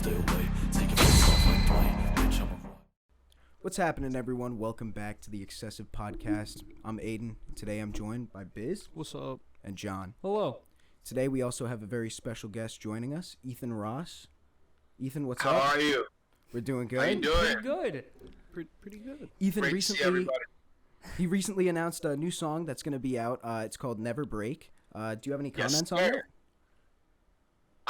stay away. Take your face off like play. Bitch, I'm a rock. What's happening, everyone? Welcome back to the Excessive Podcast. I'm Aiden. Today I'm joined by Biz. What's up? And John. Hello. Today we also have a very special guest joining us, Ethan Ross. Ethan, what's How up? are you? We're doing good. How you doing? Pretty good. Pretty good. Ethan Great to see recently everybody. recently announced a new song that's going to be out. It's called Never Break. Do you have any comments on it?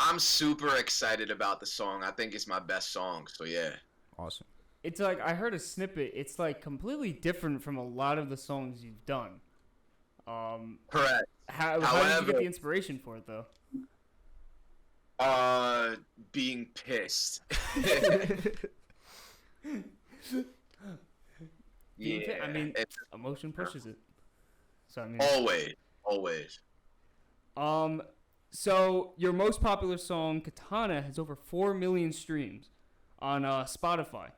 I'm super excited about the song. I think it's my best song, so yeah. Awesome. It's like, I heard a snippet. It's like completely different from a lot of the songs you've done. Correct. How did you However- get the inspiration for it, though? Being pissed. I mean, it's emotion pushes it. So I mean, always. So your most popular song, Katana, has over 4 million streams on Spotify.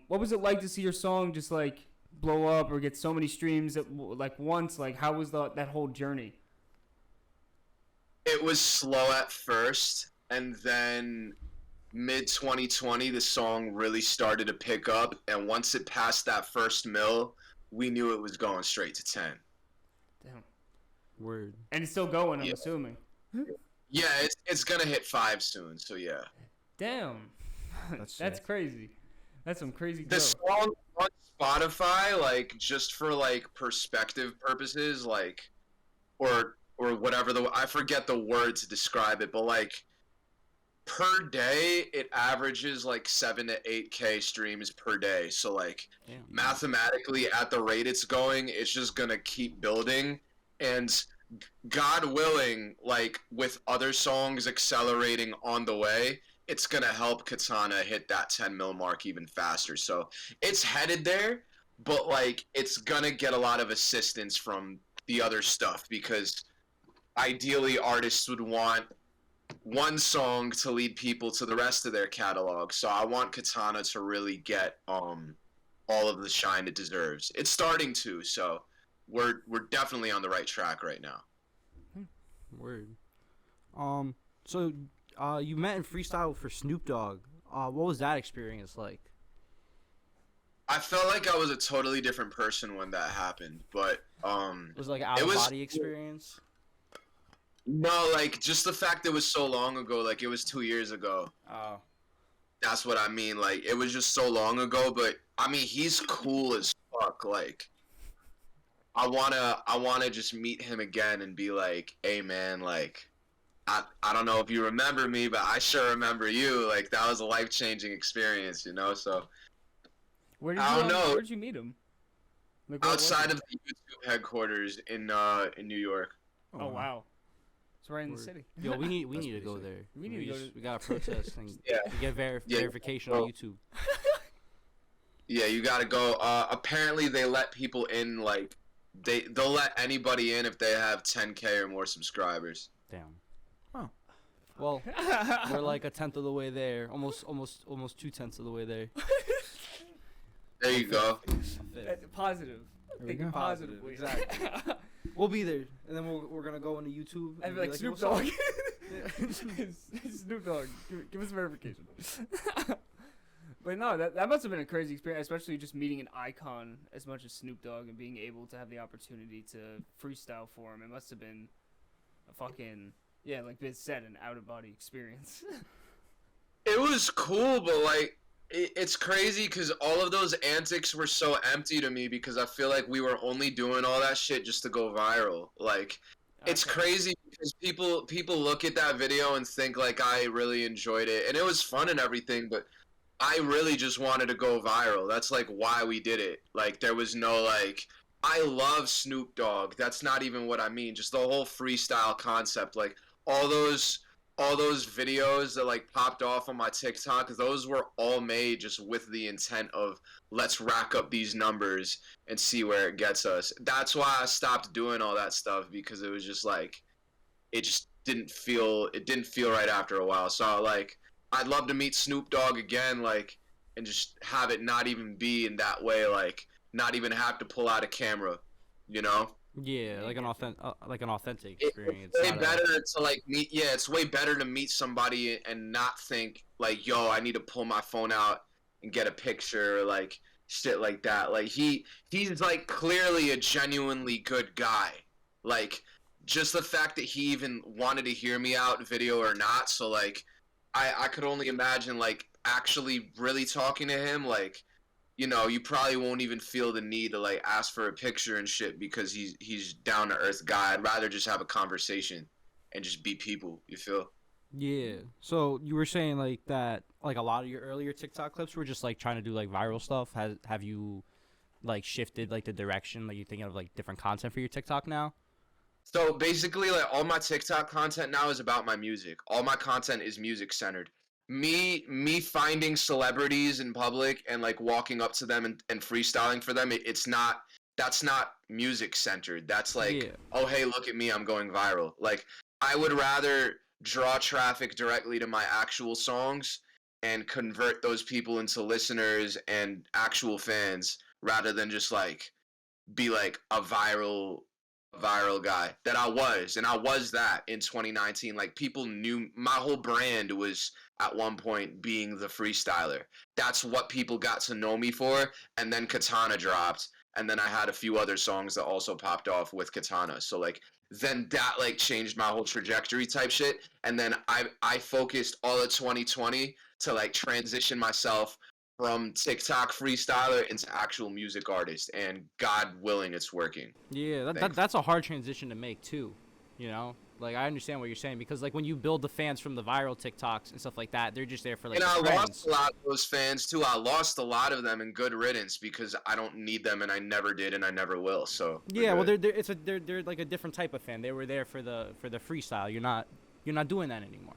What was it like to see your song just like blow up or get so many streams at like once? Like, how was that whole journey? It was slow at first, and then mid 2020, the song really started to pick up, and once it passed that first mill, we knew it was going straight to 10. Damn. Word. And it's still going, I'm Yeah. assuming. Yeah, it's gonna hit 5 soon, so yeah. Damn. That's That's sick. crazy. That's some crazy The growth. song on Spotify, like, just for like perspective purposes, like, or whatever I forget the word to describe it, but like per day it averages like 7 to 8K streams per day. So like Damn. mathematically, at the rate it's going, it's just gonna keep building, and God willing, like with other songs accelerating on the way, it's gonna help Katana hit that 10 mil mark even faster. So it's headed there, but like it's gonna get a lot of assistance from the other stuff, because ideally artists would want one song to lead people to the rest of their catalog. So I want Katana to really get all of the shine it deserves. It's starting to, so we're definitely on the right track right now. Word. So you met in Freestyle for Snoop Dogg. What was that experience like? I felt like I was a totally different person when that happened, but It was like an out It of was- body experience. no, like just the fact it was so long ago, like it was 2 years ago. Oh. That's what I mean. Like, it was just so long ago, but I mean, he's cool as fuck. Like, I wanna just meet him again and be like, hey man, like, I don't know if you remember me, but I sure remember you. Like, that was a life-changing experience, you know? So, Where did I you don't know. Where did you meet him? Like, where was outside it? of the YouTube headquarters in New York. Oh wow. It's right in the Word. city. Yo, we need That's to pretty go sick. there. We need to go We got to protest and Yeah. get Yeah. verification on YouTube. Yeah, you gotta go. Apparently they let people in, like, they'll let anybody in if they have 10K or more subscribers. Damn. Oh. Well, we're like 1/10 of the way there. Almost 2/10 of the way there. There you go. Positive. There we Thinking go. positively. Exactly. We'll be there, and then we're gonna go into YouTube. I'd and be like, Snoop "What's up?" Dogg. Snoop Dogg. Give us verification. But no, that must have been a crazy experience, especially just meeting an icon as much as Snoop Dogg and being able to have the opportunity to freestyle for him. It must have been a fucking, yeah, like Biz said, an out-of-body experience. It was cool, but like it's crazy because all of those antics were so empty to me, because I feel like we were only doing all that shit just to go viral. Like, it's Okay. crazy because people look at that video and think like I really enjoyed it, and it was fun and everything, but I really just wanted to go viral. That's like why we did it. Like, there was no like, I love Snoop Dogg. That's not even what I mean. Just the whole freestyle concept, like all those videos that like popped off on my TikTok, those were all made just with the intent of, let's rack up these numbers and see where it gets us. That's why I stopped doing all that stuff, because it was just like, it just didn't feel right after a while. So like, I'd love to meet Snoop Dogg again, like, and just have it not even be in that way, like, not even have to pull out a camera, you know? Yeah, like an authentic It's experience. way not a- better to like meet. Yeah, it's way better to meet somebody and not think like, yo, I need to pull my phone out and get a picture, or like shit like that. Like he's like clearly a genuinely good guy. Like just the fact that he even wanted to hear me out, video or not. So like, I could only imagine like actually really talking to him, like. You know, you probably won't even feel the need to like ask for a picture and shit because he's down to earth guy. I'd rather just have a conversation and just be people. You feel? Yeah. So you were saying like that, like a lot of your earlier TikTok clips were just like trying to do like viral stuff. Have you like shifted like the direction? Like you thinking of like different content for your TikTok now? So basically, like all my TikTok content now is about my music. All my content is music centered. Me finding celebrities in public and like walking up to them and freestyling for them. It's not. That's not music centered. That's like, Yeah. oh hey, look at me, I'm going viral. Like I would rather draw traffic directly to my actual songs and convert those people into listeners and actual fans rather than just like be like a viral guy that I was, and I was that in 2019. Like people knew my whole brand was at one point being the freestyler. That's what people got to know me for. And then Katana dropped, and then I had a few other songs that also popped off with Katana. So like then that like changed my whole trajectory type shit. And then I focused all of 2020 to like transition myself from TikTok freestyler into actual music artist, and God willing, it's working. Yeah, that's a hard transition to make too, you know. Like I understand what you're saying because like when you build the fans from the viral TikToks and stuff like that, they're just there for like. And I trends. lost a lot of those fans too. I lost a lot of them in good riddance because I don't need them, and I never did, and I never will. So Yeah, well, they're like a different type of fan. They were there for the freestyle. You're not doing that anymore,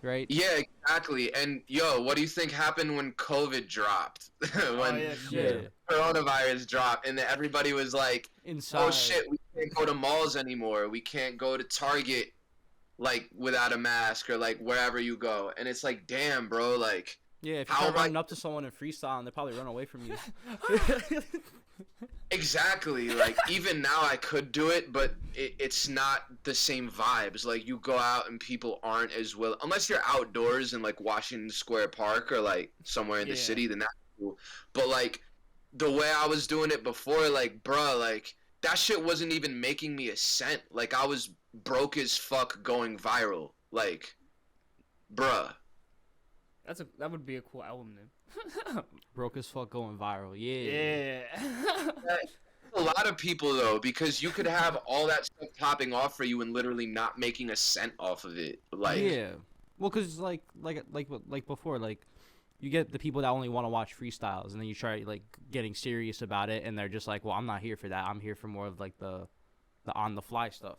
right? yeah, exactly. And yo, what do you think happened when COVID dropped? when yeah, shit. coronavirus dropped, and everybody was like, Inside. "Oh shit, we can't go to malls anymore. We can't go to Target like without a mask or like wherever you go." And it's like, damn, bro, like. Yeah, if you How start am I- running up to someone in freestyle, and they probably run away from you. Exactly. Like even now I could do it, but it's not the same vibes. Like you go out and people aren't as will unless you're outdoors in like Washington Square Park or like somewhere in the Yeah. city, then that's cool. But like the way I was doing it before, like bruh, like that shit wasn't even making me a cent. Like I was broke as fuck going viral. Like bruh. That would be a cool album name. Broke as fuck going viral. Yeah. Yeah. A lot of people though, because you could have all that stuff popping off for you and literally not making a cent off of it. Like Yeah. Well, cause like before, like you get the people that only want to watch freestyles, and then you try like getting serious about it, and they're just like, well, I'm not here for that. I'm here for more of like the on the fly stuff.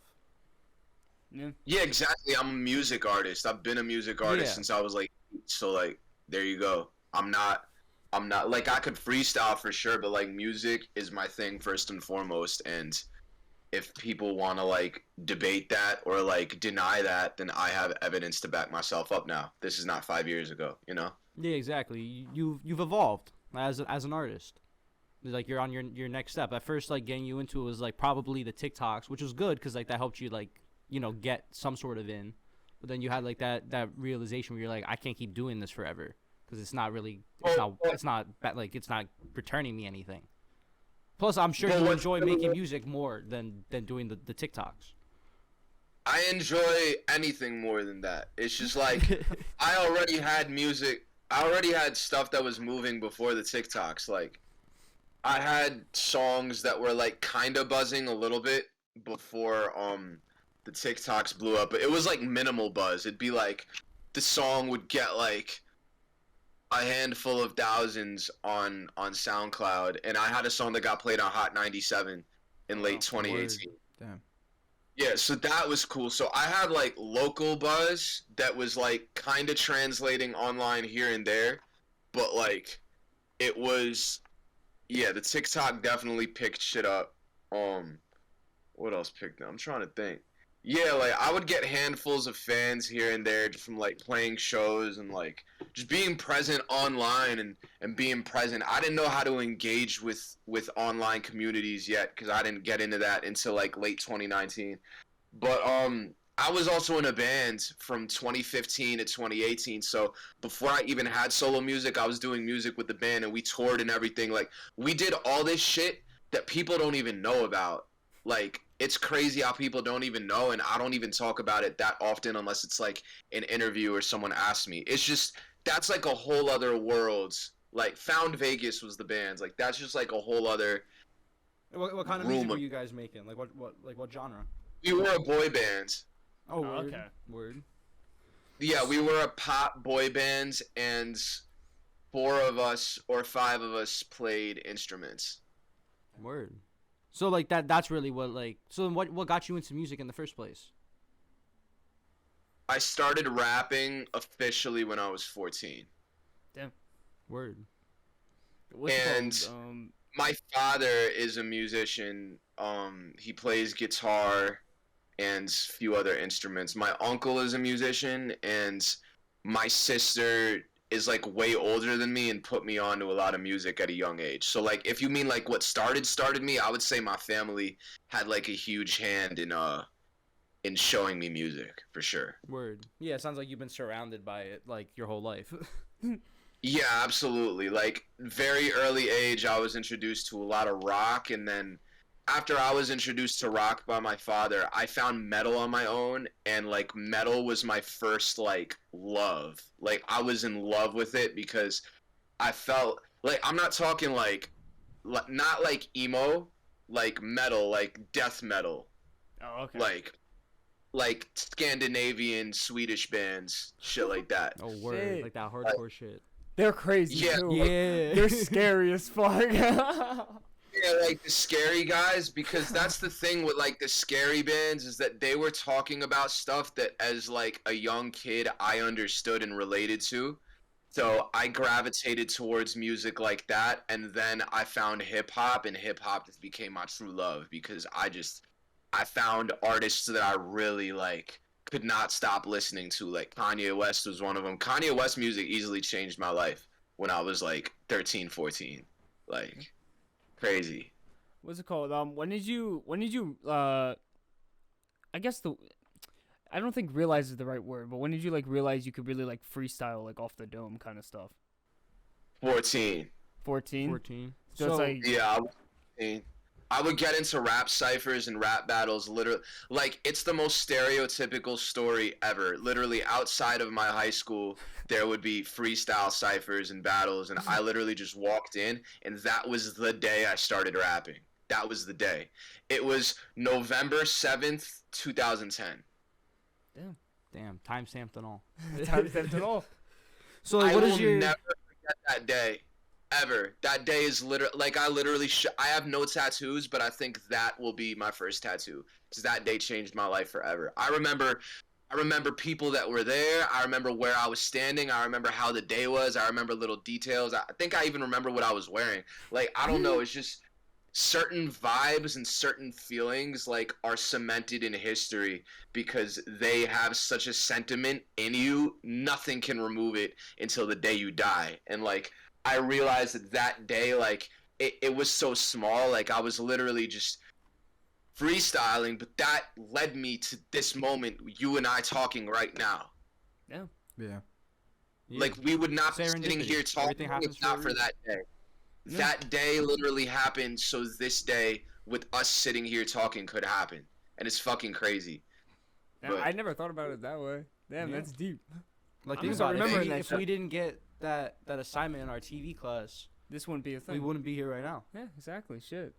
Yeah. Yeah, exactly. I'm a music artist. I've been a music artist Yeah. since I was like, so like, there you go. I'm not like I could freestyle for sure, but like music is my thing first and foremost. And if people want to like debate that or like deny that, then I have evidence to back myself up now. This is not 5 years ago, you know? Yeah, exactly. You've evolved as an artist. Like you're on your next step. At first, like getting you into it was like probably the TikToks, which was good because like that helped you like get some sort of in. But then you had like that realization where you're like, I can't keep doing this forever because it's not returning me anything. Plus, I'm sure Well, you what- enjoy making music more than doing the TikToks. I enjoy anything more than that. It's just like I already had music. I already had stuff that was moving before the TikToks. Like I had songs that were like kind of buzzing a little bit before the TikToks blew up. But it was like minimal buzz. It'd be like the song would get like a handful of thousands on SoundCloud, and I had a song that got played on Hot 97 in late 2018. Damn. Yeah, so that was cool. So I had like local buzz that was like kind of translating online here and there, but like it was, yeah, the TikTok definitely picked shit up. What else picked up? I'm trying to think. Yeah, like I would get handfuls of fans here and there just from like playing shows and like just being present online and being present. I didn't know how to engage with online communities yet because I didn't get into that until like late 2019. But I was also in a band from 2015 to 2018. So before I even had solo music, I was doing music with the band and we toured and everything. Like we did all this shit that people don't even know about. Like it's crazy how people don't even know, and I don't even talk about it that often unless it's like an interview or someone asks me. It's just that's like a whole other world. Like Found Vegas was the band. Like that's just like a whole other. What kind of music were you guys making? Like what genre? We were a boy band. Oh, word. okay. Word. Yeah, we were a pop boy band, and 4 of us or 5 of us played instruments. Word. So like that's really what like so what got you into music in the first place? I started rapping officially when I was 14. Word. What's it And called? My father is a musician. He plays guitar and a few other instruments. My uncle is a musician, and my sister is like way older than me and put me on to a lot of music at a young age. So like if you mean like what started me, I would say my family had like a huge hand in showing me music for sure. Word. Yeah, it sounds like you've been surrounded by it like your whole life. Yeah, absolutely. Like very early age I was introduced to a lot of rock, and then after I was introduced to rock by my father, I found metal on my own, and like metal was my first like love. Like I was in love with it because I felt like I'm not talking like not like emo, like metal, like death metal, Oh, okay. like Scandinavian Swedish bands, shit like that. Oh, word. Shit. Like that hardcore shit. They're crazy Yeah. too. Yeah. They're scary as fuck. Yeah, like the scary guys, because that's the thing with like the scary bands is that they were talking about stuff that as like a young kid I understood and related to. So I gravitated towards music like that, and then I found hip hop, and hip hop just became my true love because I found artists that I really like could not stop listening to. Like Kanye West was one of them. Kanye West music easily changed my life when I was like 13, 14. Like crazy. What's it called? When did you I guess I don't think realize is the right word, but when did you like realize you could really like freestyle like off the dome kind of stuff? 14. 14? 14. So it's like Yeah, I was 14. I would get into rap ciphers and rap battles literally like it's the most stereotypical story ever. Literally outside of my high school there would be freestyle ciphers and battles, and I literally just walked in, and that was the day I started rapping. That was the day. It was November 7th, 2010. Damn, time stamped and all. time stamped it all. So I what will is your never forget that day. Ever. That day is literally like I literally I have no tattoos, but I think that will be my first tattoo because that day changed my life forever. I remember people that were there. I remember where I was standing. I remember how the day was. I remember little details. I think I even remember what I was wearing. Like I don't know, it's just certain vibes and certain feelings like are cemented in history because they have such a sentiment in you. Nothing can remove it until the day you die. And like I realized that day, like, it was so small, like, I was literally just freestyling, but that led me to this moment, you and I talking right now. Yeah. Yeah. Like, we would not be sitting Serendipity. here talking Everything happens if not for a for reason. that day. Yeah. That day literally happened, so this day, with us sitting here talking, could happen. And it's fucking crazy. Yeah, But- I never thought about it that way. Damn, Yeah. that's deep. Like I'm think just about it. remembering If, that if shit. we didn't get that assignment in our TV class, This wouldn't be a thing. we wouldn't be here right now. Yeah, exactly. Shit.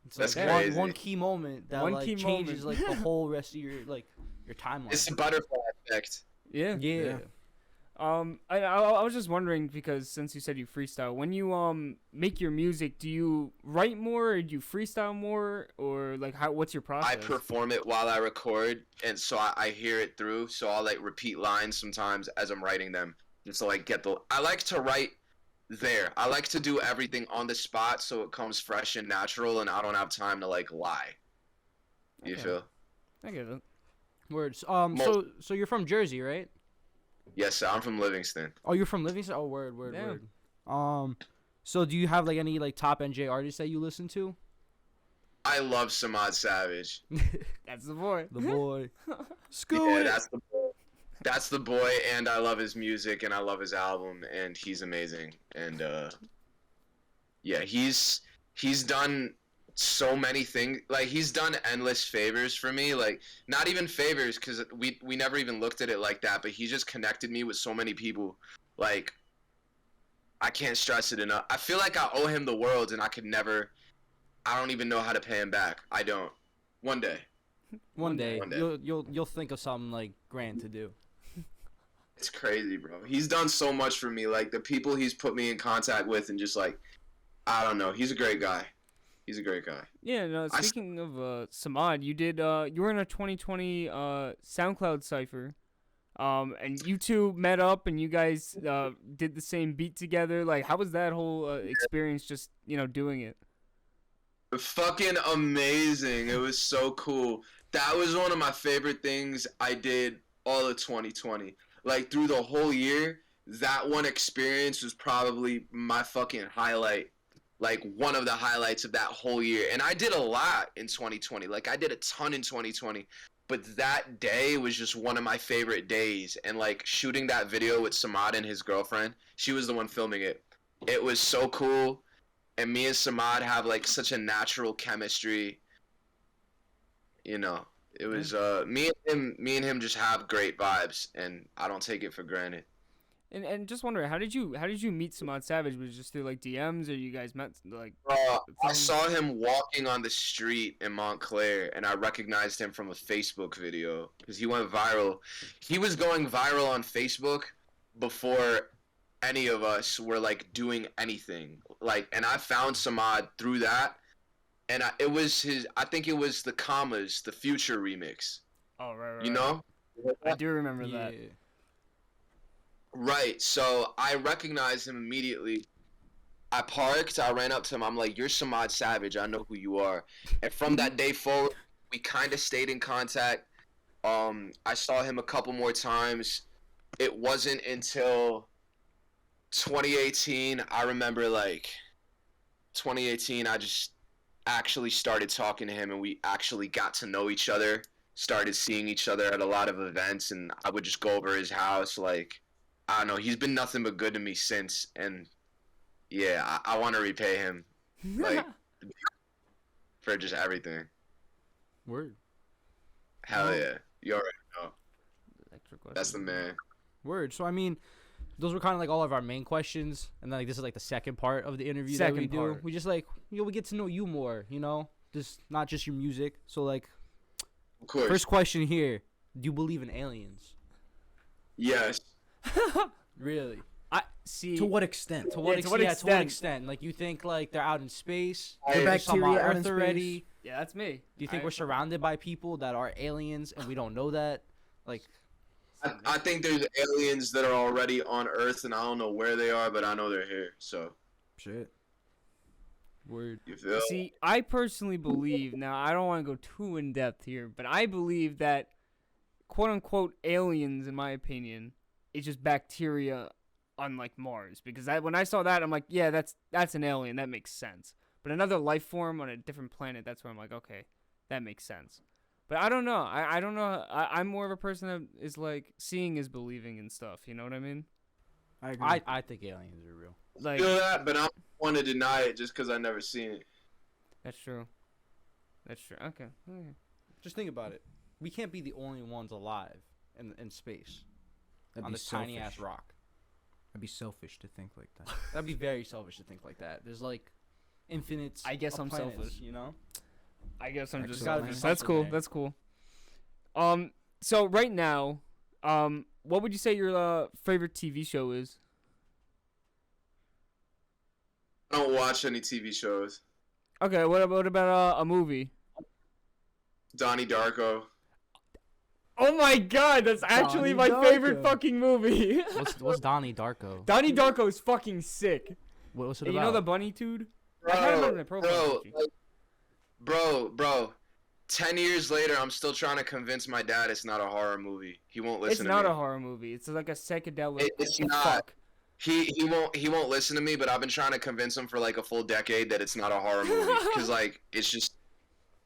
It's That's like crazy. one key moment that One like key changes moment. like the whole rest of your your timeline. It's the butterfly effect. Yeah. yeah. I was just wondering because since you said you freestyle, when you make your music, do you write more or do you freestyle more or like what's your process? I perform it while I record, and so I hear it through. So I'll like repeat lines sometimes as I'm writing them, just to like get the. I like to write there. I like to do everything on the spot, so it comes fresh and natural, and I don't have time to like lie. You Okay. feel? I get it. Words. Mo- So you're from Jersey, right? Yes, sir. I'm from Livingston. Oh, you're from Livingston. Oh, word. Damn. So do you have like any like top NJ artists that you listen to? I love Samad Savage. That's the boy. The boy. Yeah, that's the boy, and I love his music, and I love his album, and he's amazing. And yeah, he's done so many things. Like, he's done endless favors for me. Like, not even favors, because we never even looked at it like that, but he just connected me with so many people. Like, I can't stress it enough. I feel like I owe him the world, and I don't even know how to pay him back. I don't. One day. One day. One day. You'll think of something like grand to do. It's crazy, bro. He's done so much for me. Like, the people he's put me in contact with, and just like, I don't know. He's a great guy. He's a great guy. Yeah, no, speaking of Samad, you were in a 2020 SoundCloud cipher. And you two met up and you guys did the same beat together. Like, how was that whole experience just, doing it? Fucking amazing. It was so cool. That was one of my favorite things I did all of 2020. Like, through the whole year, that one experience was probably my fucking highlight. Like, one of the highlights of that whole year. And I did a lot in 2020. Like, I did a ton in 2020. But that day was just one of my favorite days. And, like, shooting that video with Samad and his girlfriend, she was the one filming it. It was so cool. And me and Samad have, like, such a natural chemistry. It was me and him just have great vibes, and I don't take it for granted. And just wondering, how did you meet Samad Savage? Was it just through like DMs, or you guys met like? I saw him walking on the street in Montclair, and I recognized him from a Facebook video because he went viral. He was going viral on Facebook before any of us were like doing anything. Like, and I found Samad through that, and I think it was the Commas, the Future remix. Oh, right. You know? I do remember that. Right, so I recognized him immediately. I parked, I ran up to him, I'm like, "You're Samad Savage, I know who you are." And from that day forward, we kind of stayed in contact. I saw him a couple more times. It wasn't until 2018, I remember, like, 2018, I just actually started talking to him, and we actually got to know each other, started seeing each other at a lot of events, and I would just go over his house, like, I don't know, he's been nothing but good to me since, and yeah, I want to repay him, like, for just everything. Word. Hell yeah. You already know. That's the man. Word. So, I mean, those were kind of like all of our main questions, and then like this is like the second part of the interview that we do. We just like, we get to know you more, just not just your music. So, like, Of course. first question here, do you believe in aliens? Yes. Really? I see. To what extent? To what to what extent? Like, you think like they're out in space? The There's some on bacteria out in Earth space? already? Yeah, that's me. Do you think we're surrounded by people that are aliens and we don't know that? Like, I think there's aliens that are already on Earth, and I don't know where they are, but I know they're here. So, Shit. word. you feel? See, I personally believe, now I don't want to go too in depth here, but I believe that quote unquote aliens, in my opinion, is just bacteria on like Mars. Because when I saw that, I'm like, yeah, that's an alien. That makes sense. But another life form on a different planet, that's where I'm like, okay, that makes sense. But I don't know. I don't know. I'm more of a person that is like seeing is believing and stuff. You know what I mean? I agree. I think aliens are real. Like, feel that, but I don't want to deny it just because I never seen it. that's true. That's true. Okay. Just think about it. We can't be the only ones alive in space That'd on be this tiny selfish. ass rock. That'd be selfish to think like that. That'd be very selfish to think like that. There's like infinite. I guess I'm planets, selfish. I guess I'm just Gotta be selfish. That's something cool. there. That's cool. So right now, what would you say your favorite TV show is? I don't watch any TV shows. Okay, what about a movie? Donnie Darko. Oh my god, that's actually my Donnie favorite Darko. fucking movie. What's Donnie Darko? Donnie Darko is fucking sick. What's it You about? know the bunny dude? I had him on my profile Bro, picture. like, bro, 10 years later, I'm still trying to convince my dad it's not a horror movie. He won't listen It's to me. not a horror movie. It's like a psychedelic. It's not. Fuck. He won't listen to me, but I've been trying to convince him for like a full decade that it's not a horror movie because like it's just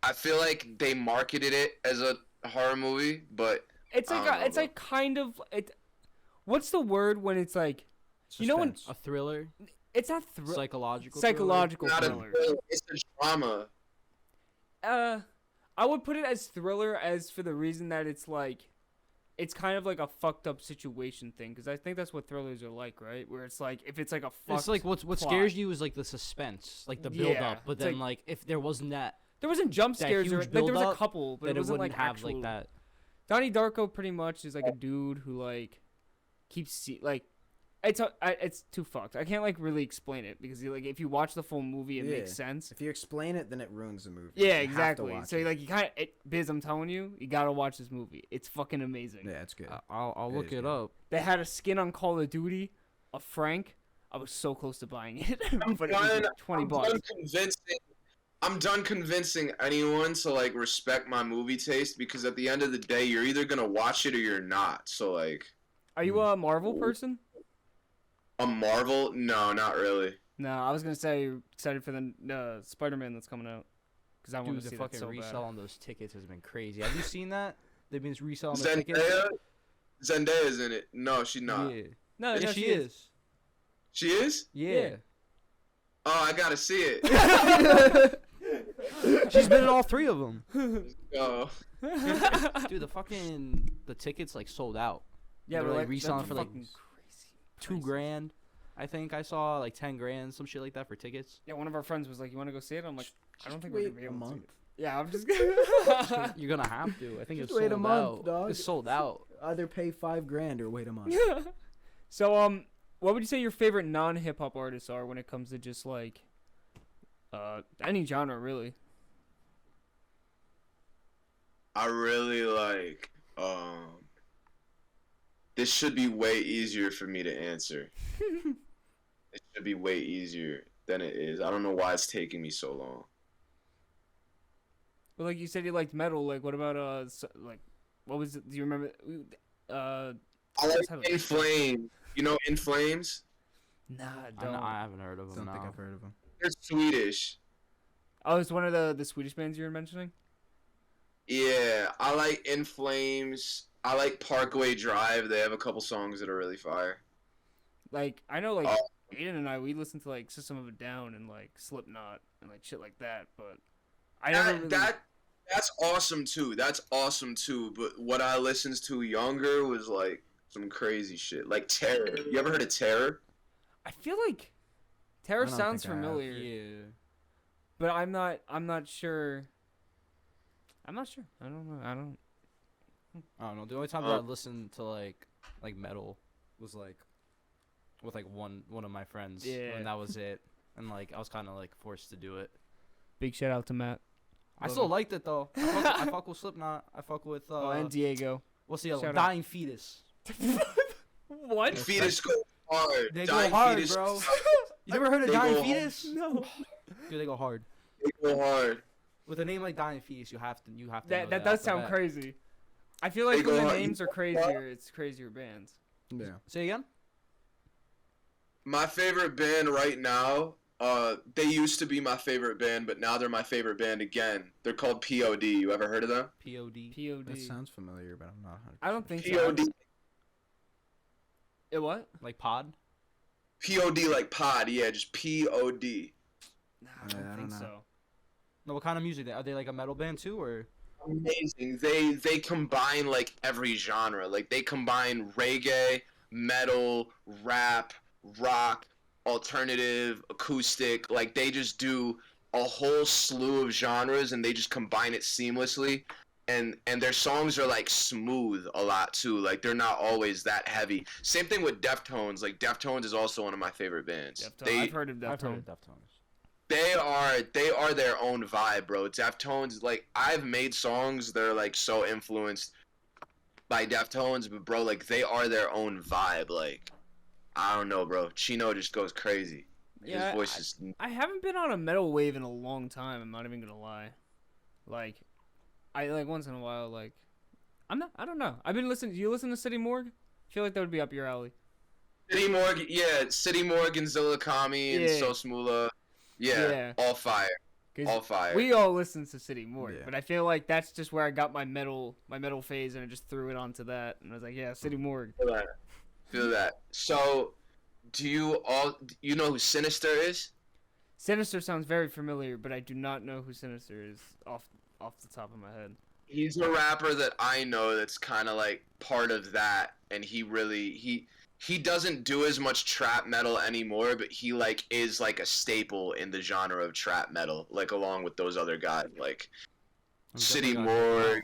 I feel like they marketed it as a horror movie, but It's like it's like kind of it. What's the word when it's like you know when Suspense. A thriller, it's not psychological. psychological not a thriller. thriller, it's a drama. I would put it as thriller as for the reason that it's like, it's kind of like a fucked up situation thing because I think that's what thrillers are like, right? Where it's like if it's like a fucked It's like what plot. scares you is like the suspense, like the build Yeah, up. But it's then like if there wasn't that, There wasn't jump that scares or huge like there was a build-up, couple, but then it wasn't wouldn't like have actual. like that. Donnie Darko pretty much is like a dude who like keeps like it's too fucked. I can't like really explain it because like if you watch the full movie, it makes Yeah. sense. If you explain it, then it ruins the movie. Yeah, You have to exactly. watch So it. like you kind of Biz, I'm telling you, you gotta watch this movie. It's fucking amazing. Yeah, it's good. I'll It look is it good. up. They had a skin on Call of Duty, a Frank. I was so close to buying it, but it was done- like 20 I'm bucks. done convincing anyone to like respect my movie taste because at the end of the day, you're either gonna watch it or you're not. So like Are you a Marvel person? a Marvel? No, not really. No, I was gonna say excited for the Spider-Man that's coming out because I want Dude, to the see that fucking so resell bad. on those tickets has been crazy. Have you seen that? They've been reselling the tickets. Zendaya's in it. No, she's not. Yeah, No, yeah, no, she is. She is? Yeah. Oh, I gotta see it. She's been in all three of them. Oh. Dude, the tickets like sold out. Yeah, They're, but like, reselling that's for, like, fucking crazy. $2,000. I think I saw like 10 grand, some shit like that for tickets. Yeah, one of our friends was like, "You want to go see it?" I'm like, "I don't think Wait we're gonna be a able to." month. Yeah, I'm just gonna. You're gonna have to. I think it's Just wait sold a month, out. dog. It's sold out. Either pay $5,000 or wait a month. So what would you say your favorite non-hip hop artists are when it comes to just like, any genre really? I really like this should be way easier for me to answer. It should be way easier than it is. I don't know why it's taking me so long. Well, like you said, you liked metal. Like, what about like, what was it? Do you remember? I Let's have like a- In Flames. You know In Flames? Nah, I, don't. I haven't heard of them. Don't think no. I've heard of them. They're Swedish. Oh, it's one of the Swedish bands you were mentioning. Yeah, I like In Flames. I like Parkway Drive. They have a couple songs that are really fire. Like, I know, like Oh. Aiden and I, we listen to like System of a Down and like Slipknot and like shit like that. But I never really. That's awesome too. That's awesome too. But what I listened to younger was like some crazy shit, like Terror. You ever heard of Terror? I feel like Terror I don't sounds think I have. familiar, Yeah. but I'm not sure. I'm not sure. I don't know. I don't know. The only time that I listened to like metal was like with like one of my friends. Yeah. And that was it. And like I was kind of like forced to do it. Big shout out to Matt. I Love still him. liked it though. I fuck with Slipknot. I fuck with And Diego. what's the other shout one? out. Dying Fetus. What? Fetus go hard. They Dying go hard, Fetus, bro. You never heard of They Dying go hard. Fetus? No. Dude, they go hard. They go hard. With a name like Dying Fetus, you have to know That that does off the sound bat. crazy. I feel like They when go the hard. names are crazier, it's crazier bands. Yeah. Say again? My favorite band right now, they used to be my favorite band, but now they're my favorite band again. They're called POD. You ever heard of them? POD. POD. That sounds familiar, but I'm not 100%. I don't think so. POD. It what? Like Pod? POD like pod, yeah, just POD. Nah, I I don't don't think know. so. No, what kind of music? Are they like a metal band too, or? Amazing. They combine like every genre. Like they combine reggae, metal, rap, rock, alternative, acoustic. Like they just do a whole slew of genres and they just combine it seamlessly. And their songs are like smooth a lot too. Like they're not always that heavy. Same thing with Deftones. Like Deftones is also one of my favorite bands. I've heard of I've heard Deftones. of Deftones. They are their own vibe, bro. Deftones, like I've made songs that are like so influenced by Deftones, but bro, like they are their own vibe. Like I don't know, bro. Chino just goes crazy. Yeah, His voice is I haven't been on a metal wave in a long time. I'm not even gonna lie. Like, I like once in a while like I don't know. I've been listening. Do you listen to City Morgue? I feel like that would be up your alley. City Morgue, yeah, City Morgue and Zilla Kami and Yeah. Sosmula. Yeah, all fire. 'Cause All fire. We all listen to City Morgue, Yeah. but I feel like that's just where I got my metal phase, and I just threw it onto that, and I was like, yeah, City Morgue. Feel that. So, do you know who Sinister is? Sinister sounds very familiar, but I do not know who Sinister is off the top of my head. He's a rapper that I know that's kind of like part of that, and he doesn't do as much trap metal anymore, but he like is like a staple in the genre of trap metal, like along with those other guys like I'm City definitely gonna- Morgue.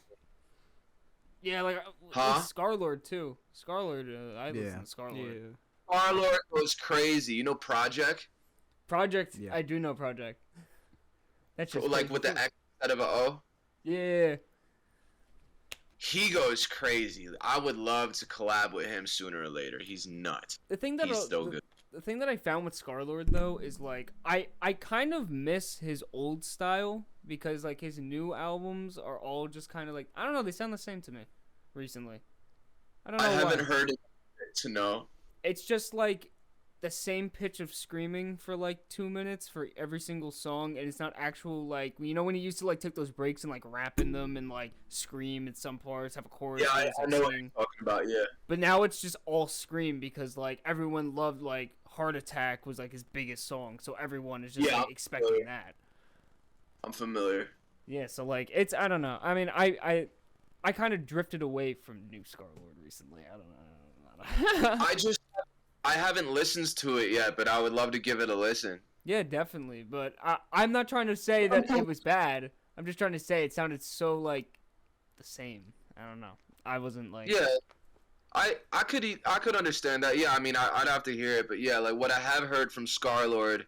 Yeah, like Huh? Scarlord too. Scarlord, I listen Yeah. to Scarlord. Yeah. Scarlord goes crazy. You know Project? Project, Yeah. I do know Project. That's just Like with the X instead of a O? Yeah. He goes crazy. I would love to collab with him sooner or later. He's nuts. The thing that He's so good. the thing that I found with Scarlord though is like I kind of miss his old style because like his new albums are all just kind of like I don't know, they sound the same to me recently. I don't know I haven't why. heard it to know. It's just like the same pitch of screaming for like 2 minutes for every single song, and it's not actual like you know when you used to like take those breaks and like rap in them and like scream in some parts, have a chorus. Yeah, and I it's, like, know what sing. you're talking about. Yeah. But now it's just all scream because like everyone loved like Heart Attack was like his biggest song, so everyone is just Yeah, like expecting that. I'm familiar. Yeah, so like it's I don't know. I mean I kind of drifted away from New Scarlord recently. I don't know. I haven't listened to it yet, but I would love to give it a listen. Yeah, definitely. But I'm not trying to say that it was bad. I'm just trying to say it sounded so like the same. I don't know. I wasn't like Yeah. I could understand that. Yeah, I mean I'd have to hear it, but yeah, like what I have heard from Scarlord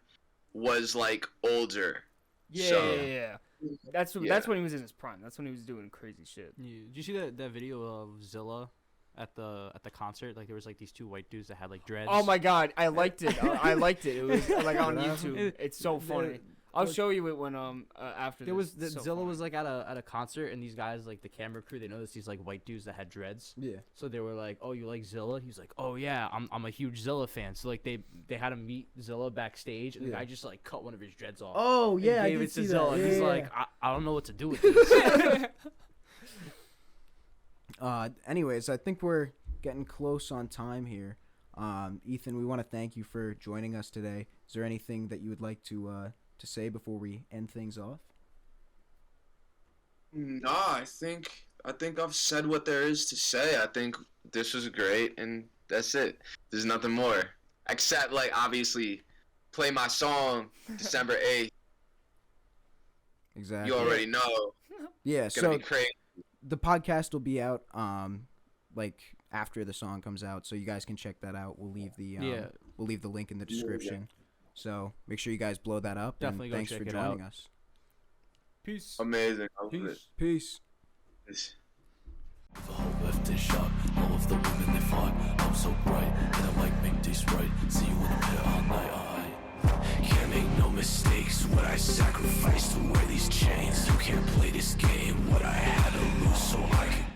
was like older. Yeah, So- yeah. That's Yeah. that's when he was in his prime. That's when he was doing crazy shit. Yeah. Did you see that video of Zilla at the concert? Like there was like these two white dudes that had like dreads. Oh my god, I liked it. I liked it. It was like on What YouTube. happened? It's so funny. I'll show you it when after. There was this. So Zilla funny. was like at a concert, and these guys like the camera crew, they noticed these like white dudes that had dreads. Yeah. So they were like, "Oh, you like Zilla?" He's like, "Oh yeah, I'm a huge Zilla fan." So like they had him meet Zilla backstage, and the Yeah. guy just like cut one of his dreads off. Oh and yeah, I gave did it see to that. Zilla. Yeah, He's yeah, like, yeah. I don't know what to do with this. Anyways, I think we're getting close on time here. Ethan, we want to thank you for joining us today. Is there anything that you would like to say before we end things off? No, I think I've said what there is to say. I think this was great, and that's it. There's nothing more except like obviously play my song December 8th. Exactly. You already know. Yeah. It's gonna So be crazy. the podcast will be out like after the song comes out, so you guys can check that out. We'll leave the Yeah. we'll leave the link in the description. So make sure you guys blow that up. Definitely and go thanks check for it joining out. us. Peace. Amazing. I love it. Peace. It's- The whole left is shot, all of the women they fought. I'm so bright, and I like make this right. See you in the pit all night, alright. Can't make no mistakes. What I sacrificed to wear these chains. You can't play this game. What I had to lose so I could